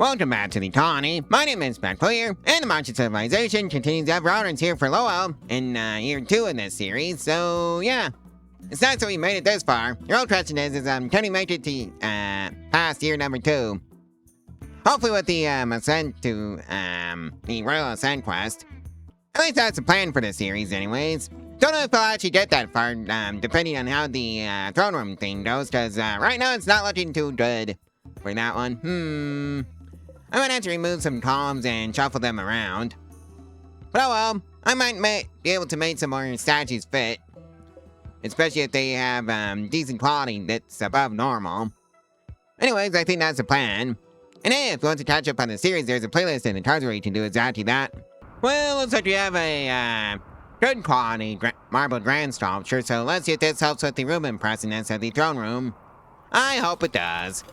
Welcome back to the colony. My name is Clear, and the Martian civilization continues to have rodents here for Lowell in year 2 in this series, so yeah. It's nice that we made it this far. Your real question is can we make it to past year number 2? Hopefully with the ascent to the Royal Ascent quest. At least that's the plan for this series anyways. Don't know if I'll actually get that far, depending on how the throne room thing goes, because right now it's not looking too good for that one. I might have to remove some columns and shuffle them around. But oh well, I might be able to make some more statues fit. Especially if they have decent quality that's above normal. Anyways, I think that's the plan. And hey, if you want to catch up on the series, there's a playlist in the cards where you can do exactly that. Well, looks like we have a good quality marble grand sculpture, so let's see if this helps with the room impressiveness of the throne room. I hope it does.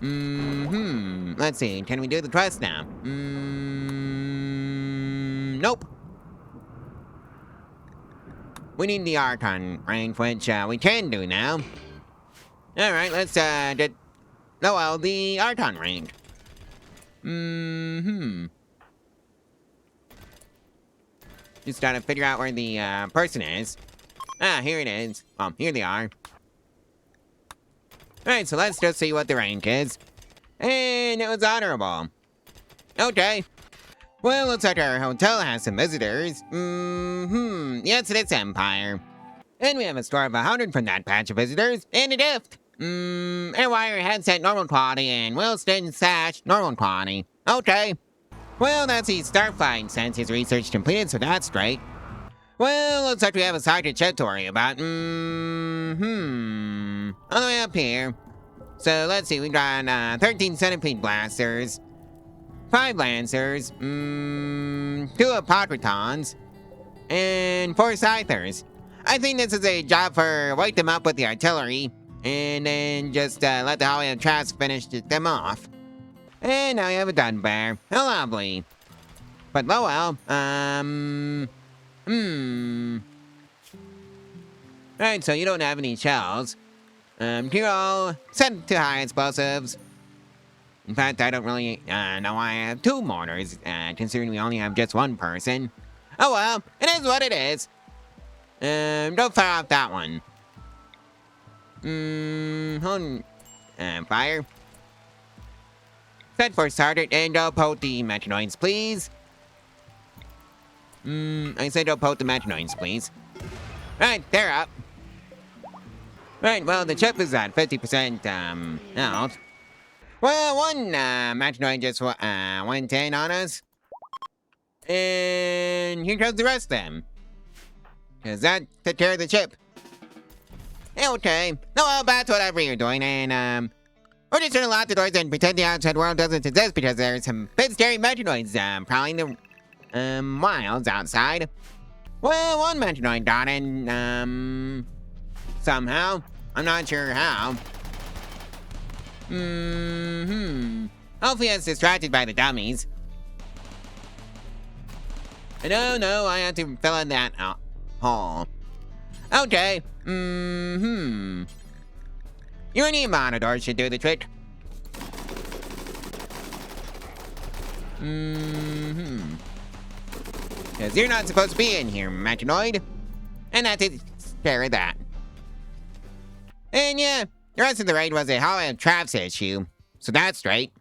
Let's see, can we do the quest now? Nope. We need the Archon rank, which we can do now. Alright, let's get... Oh, well, the Archon rank. Just gotta figure out where the person is. Ah, here it is. Oh, here they are. Alright, so let's just see what the rank is. And it was honorable. Okay. Well, looks like our hotel has some visitors. Yes, it's Empire. And we have a score of 100 from that batch of visitors, and a gift. Airwire headset normal quality, and Wilston sash normal quality. Okay. Well, that's the Starflight since his research completed, so that's great. Well, looks like we have a secret ship to worry about. All the way up here. So let's see, we got 13 centipede blasters, 5 lancers, 2 apocrytons, and 4 scythers. I think this is a job for wake them up with the artillery, and then just let the Hallway of Trask finish them off. And now you have a done bear. How lovely. But Lowell, Alright, so you don't have any shells. You're all set to high explosives. In fact, I don't really know why I have 2 mortars, considering we only have just 1 person. Oh well, it is what it is. Don't fire off that one. Hold on. Fire. Set for starter, and don't poke the metronoids, please. I said don't poke the metronoids, please. Right, they're up. Right, well, the chip is at 50% health. Well, one metronoid just went in on us. And here comes the rest of them. Because that took care of the chip. Okay. No, well, that's whatever you're doing, and we're just gonna lock the doors and pretend the outside world doesn't exist because there's some big scary metronoids prowling the wilds outside. Well, one metronoid got in, somehow. I'm not sure how. Hopefully it's distracted by the dummies. No, I have to fill in that hole. Okay. You and the monitor should do the trick. Because you're not supposed to be in here, Metronoid. And that takes care of that. And yeah, the rest of the raid was a Hallway of Traps issue. So that's straight.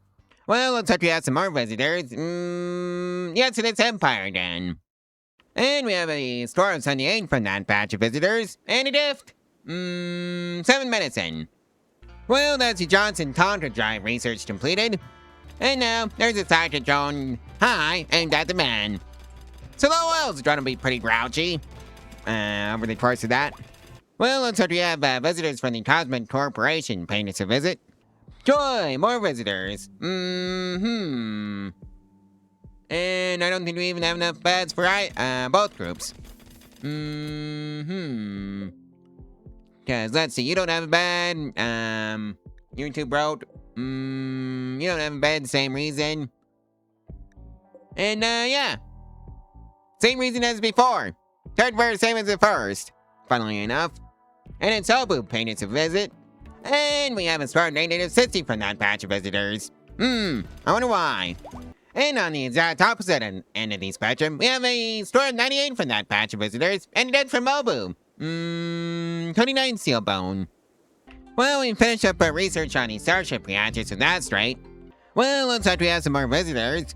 Well, looks like we have some more visitors. Yes, it's Empire again. And we have a score of 78 from that batch of visitors. And a gift. 7 minutes in. Well, that's the Johnson Tonka Drive research completed. And now, there's a second drone high aimed at the man. So Lowell's gonna be pretty grouchy over the course of that. Well, looks like we have visitors from the Cosmic Corporation paying us a visit. Joy, more visitors. And I don't think we even have enough beds for both groups. Because, let's see, you don't have a bed. You're too broke. You don't have a bed, same reason. And, yeah. Same reason as before. Third verse, same as the first. Funnily enough. And it's Sobu paying us a visit. And we have a start rating of 60 from that batch of visitors. I wonder why. And on the exact opposite end of the spectrum, we have a store of 98 from that patch of visitors, and a dead from Mobu. 29 seal bone. Well, we finished up our research on the starship reactors, so that's straight. Well, looks like we have some more visitors.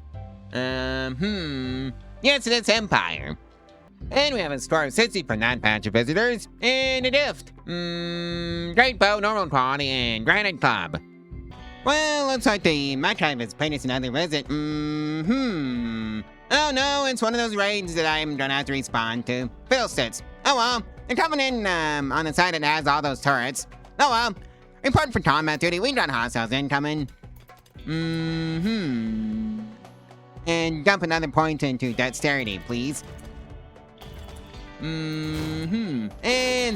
Yes, it's Empire. And we have a score of 60 from that patch of visitors, and a gift. Great bow, normal quality, and granite club. Well, looks like the Mackhive has paid us another visit. Oh no, it's one of those raids that I'm gonna have to respond to. Fiddlesticks. Oh well, they're coming in on the side that has all those turrets. Oh well, report for combat duty. We got hostiles incoming. And dump another point into dexterity, please. And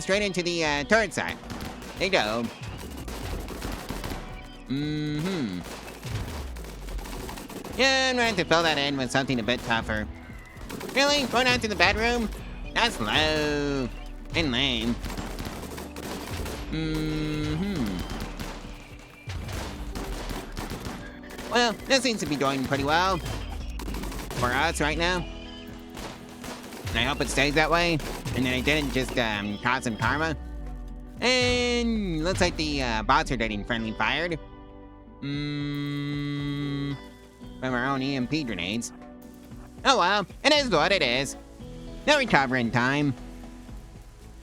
straight into the turret side. There you go. Yeah, I'm gonna have to fill that in with something a bit tougher. Really? Going out to the bedroom? That's low. And lame. Well, this seems to be doing pretty well. For us right now. And I hope it stays that way. And that I didn't just cause some karma. And looks like the bots are getting friendly fired. From our own EMP grenades. Oh well, it is what it is. No recovering time.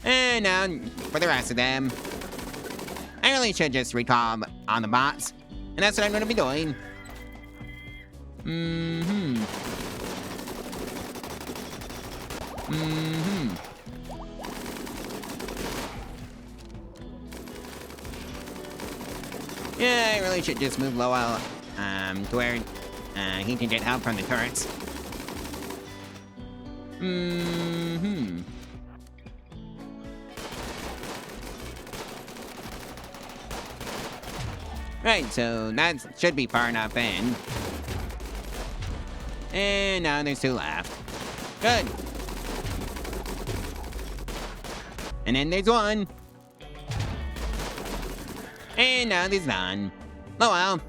And now, for the rest of them. I really should just recall on the bots. And that's what I'm gonna be doing. Yeah, I really should just move Lowell to where he can get help from the turrets. Right, so that should be far enough in. And now there's 2 left. Good. And then there's 1. And now there's none. Oh well.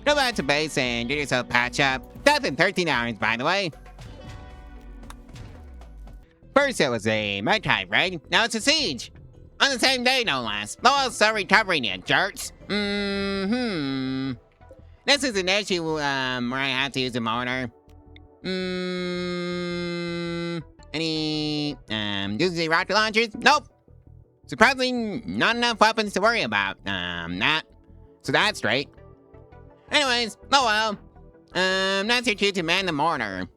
Go back to base and get yourself patch up. Death in 13 hours, by the way. First it was a Mackhive raid, now it's a siege. On the same day, no less. Lowell's still recovering, you jerks. This is an issue where I have to use a mortar. Any doomsday rocket launchers? Nope. Surprisingly, not enough weapons to worry about. So that's straight. Anyways, oh well. That's your cue to man the mortar.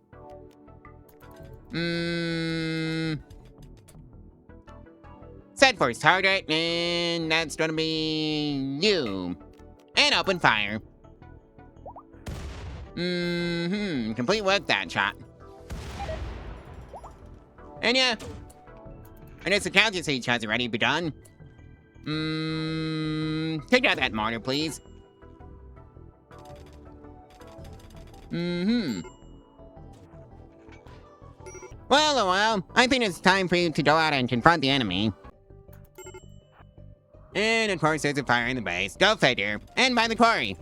Set for target, and that's gonna be you. And open fire. Complete with that shot. And yeah. And its counter siege has already begun. Take out that mortar, please. Well, oh well, I think it's time for you to go out and confront the enemy. And of course, there's a fire in the base. Go figure. And by the quarry.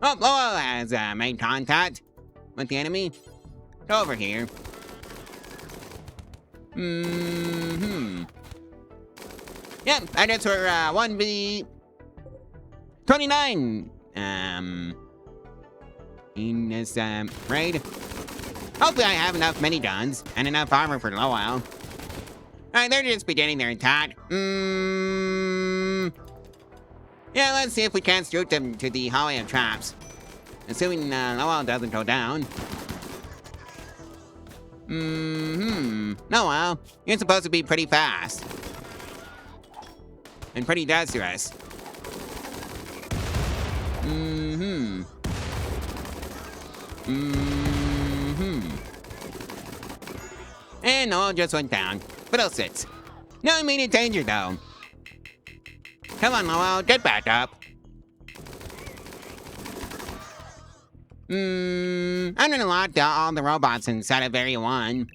Oh, Lowell has made contact with the enemy. Go over here. Yep, I guess we're 1v 29 in this raid. Hopefully I have enough miniguns and enough armor for Lowell. Alright, they're just beginning their attack. Yeah, let's see if we can't shoot them to the hallway of traps. Assuming Lowell doesn't go down. Oh well, you're supposed to be pretty fast. And pretty dangerous. And Lowell just went down. Fiddlesticks. No immediate danger though. Come on, Lowell, get back up. I'm gonna lock down all the robots inside of Area 1.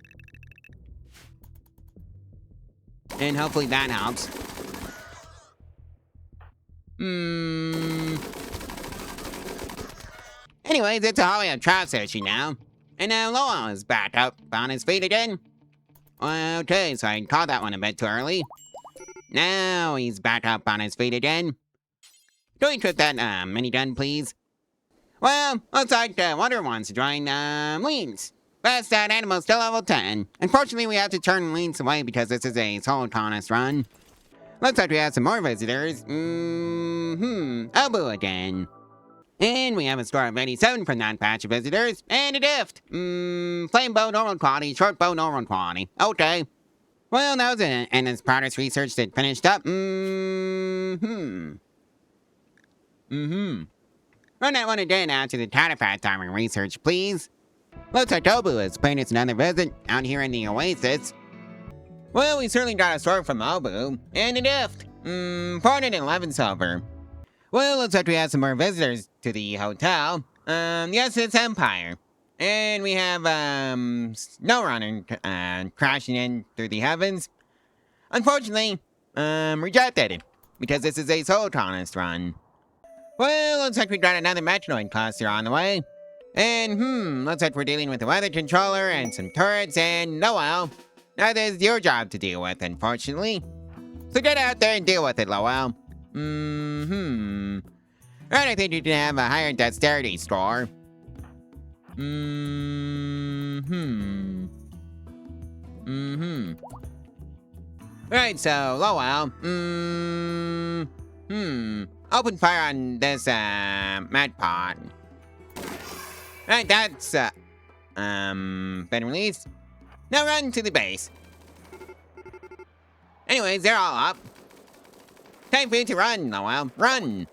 And hopefully that helps. Anyways, it's a whole of trout searching now. And now Lowell is back up on his feet again. Okay, so I called that one a bit too early. Now he's back up on his feet again. Can we trip that minigun, please? Well, looks like Wonder wants to join Leans. Best animal's still level 10. Unfortunately, we have to turn Leans away because this is a solo autonomous run. Looks like we have some more visitors. Elbow again. And we have a score of 87 from that batch of visitors. And a gift. Flame bow, normal quality. Short bow, normal quality. Okay. Well, that was it. And as progress research that finished up. Run that one again out to the Tatapat Timing research, please. Looks like Tobu is paying us another visit out here in the oasis. Well, we certainly got a story from Obu. And a gift. 411 silver. Well, looks like we have some more visitors to the hotel. Yes, it's Empire. And we have, SnowRunner, crashing in through the heavens. Unfortunately, rejected. Because this is a solo autonomous run. Well, looks like we got another Metroid cluster on the way. And, looks like we're dealing with a weather controller and some turrets and, oh well. That is your job to deal with, unfortunately. So get out there and deal with it, Lowell. Right, I think you can have a higher dexterity score. Right, so, Lowell. Open fire on this, med pod. Right, that's, been released. Now run to the base. Anyways, they're all up. Time for you to run, Lowell. Run!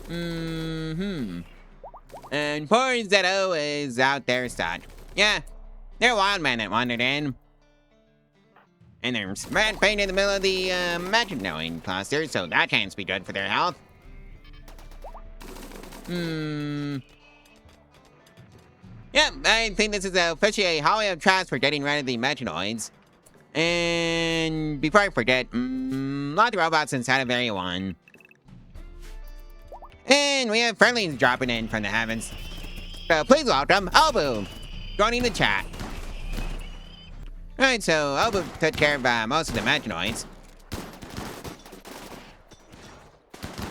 And poor Zeto is out there stuck. Yeah, they're wild men that wandered in. And there's rat pain in the middle of the Metroid cluster, so that can't be good for their health. Yep, I think this is officially a hallway of traps for getting rid of the Metroids. And before I forget, lock the robots inside of Area 1. And we have friendlies dropping in from the heavens. So please welcome Obu, joining the chat. Alright, so Obu took care of most of the Metroids.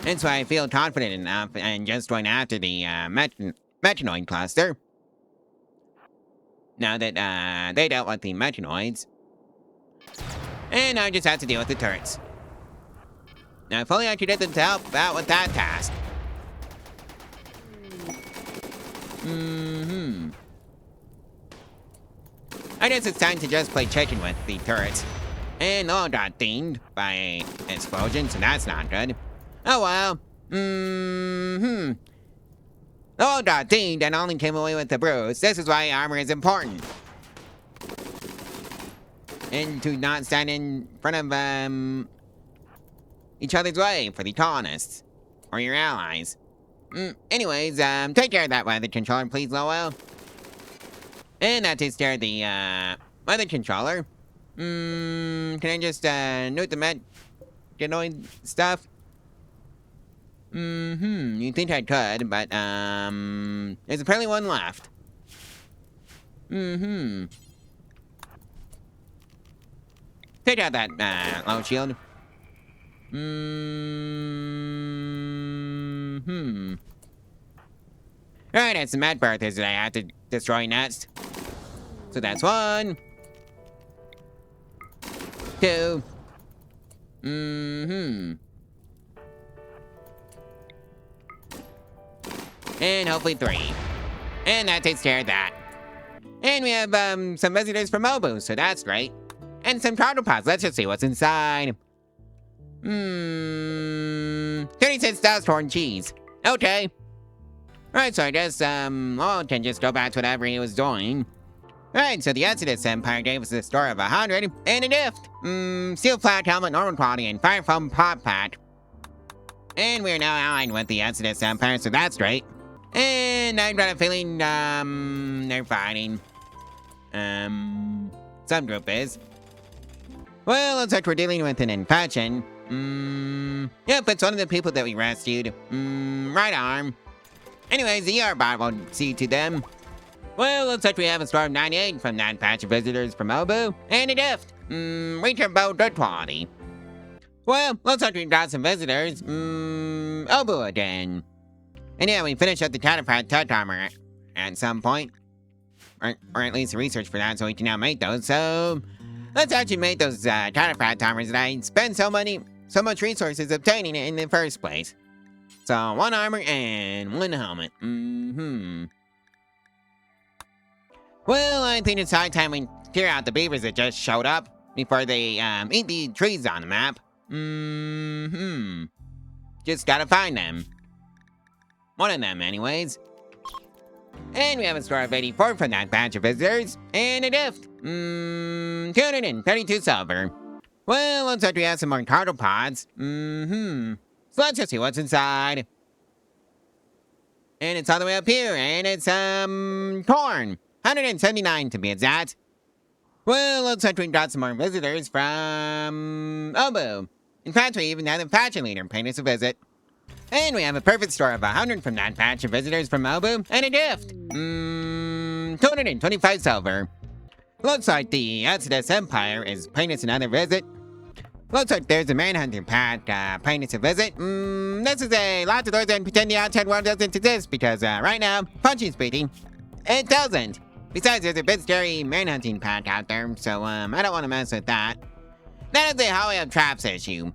And so I feel confident enough in just going after the Metroid cluster. Now that they dealt with the Metroids. And I just have to deal with the turrets. Now, if only I could get them to help out with that task. I guess it's time to just play chicken with the turrets. And Lowell got dinged by an explosion, so that's not good. Oh well. Lowell got dinged and only came away with the bruise. This is why armor is important. And to not stand in front of, each other's way for the colonists. Or your allies. Anyways, take care of that weather controller, please, Lowell. And that takes care of the, weather controller. Can I just, note the Metanoid stuff? You think I could, but, there's apparently one left. Take out that, low shield. Alright, it's the Mad Birthers that I have to destroy next. So that's 1. 2. And hopefully 3. And that takes care of that. And we have, some visitors from Mobu, so that's great. And some pods. Let's just see what's inside. 36 dust horn cheese. Okay. Alright, so I guess, Lowell can just go back to whatever he was doing. Alright, so the Exodus Empire gave us a score of 100 and a gift. Steel flat helmet, normal quality, and fire foam pop pack. And we're now allied with the Exodus Empire, so that's great. And I've got a feeling, they're fighting. Some group is. Well, looks like we're dealing with an infection. Yep, it's one of the people that we rescued. Right arm. Anyways, the ER bot will see to them. Well, looks like we have a score of 98 from that batch of visitors from Obu, and a gift. Reach about good quality. Well, looks like we've got some visitors. Obu again. And yeah, we finished up the Catapult touch armor at some point. Or at least the research for that, so we can now make those. So, let's actually make those Catapult armors that I spent so much resources obtaining it in the first place. So, 1 armor and 1 helmet. Well, I think it's high time we clear out the beavers that just showed up before they eat the trees on the map. Just gotta find them. One of them, anyways. And we have a score of 84 from that batch of visitors, and a gift. 232 silver. Well, looks like we have some more cargo pods. So let's just see what's inside. And it's all the way up here, and it's, corn. 179 to be exact. Well, looks like we've got some more visitors from Obu. In fact, we even had the faction leader paying us a visit. And we have a perfect score of 100 from that batch of visitors from Obu, and a gift. 225 silver. Looks like the Exodus Empire is paying us another visit. Looks like there's a manhunter pack paying us a visit. This is a lock the doors and pretend the outside world doesn't exist, because right now, punchy speaking, it doesn't. Besides, there's a bit scary manhunting pack out there, so I don't want to mess with that. That is a hallway of traps issue.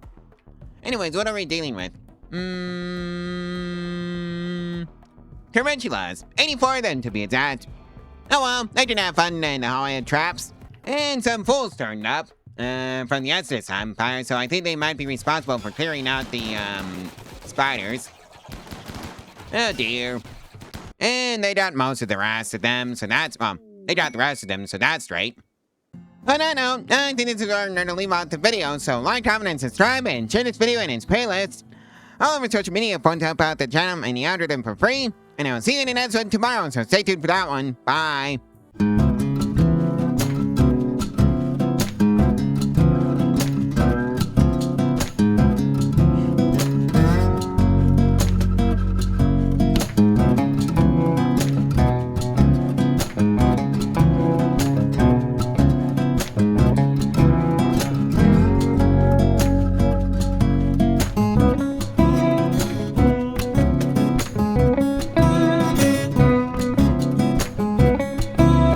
Anyways, what are we dealing with? Tarantulas. 84 of them to be exact. Oh well, they can have fun in the hallway of traps. And some fools turned up from the Exodus Empire, so I think they might be responsible for clearing out the spiders. Oh dear. And they got most of the rest of them, so that's, well, they got the rest of them, so that's straight. On that note, I think this is where I'm going to leave out the video, so like, comment, and subscribe, and share this video in its playlist. All over social media fun to help out the channel and the algorithm for free. And I will see you in the next one tomorrow, so stay tuned for that one. Bye.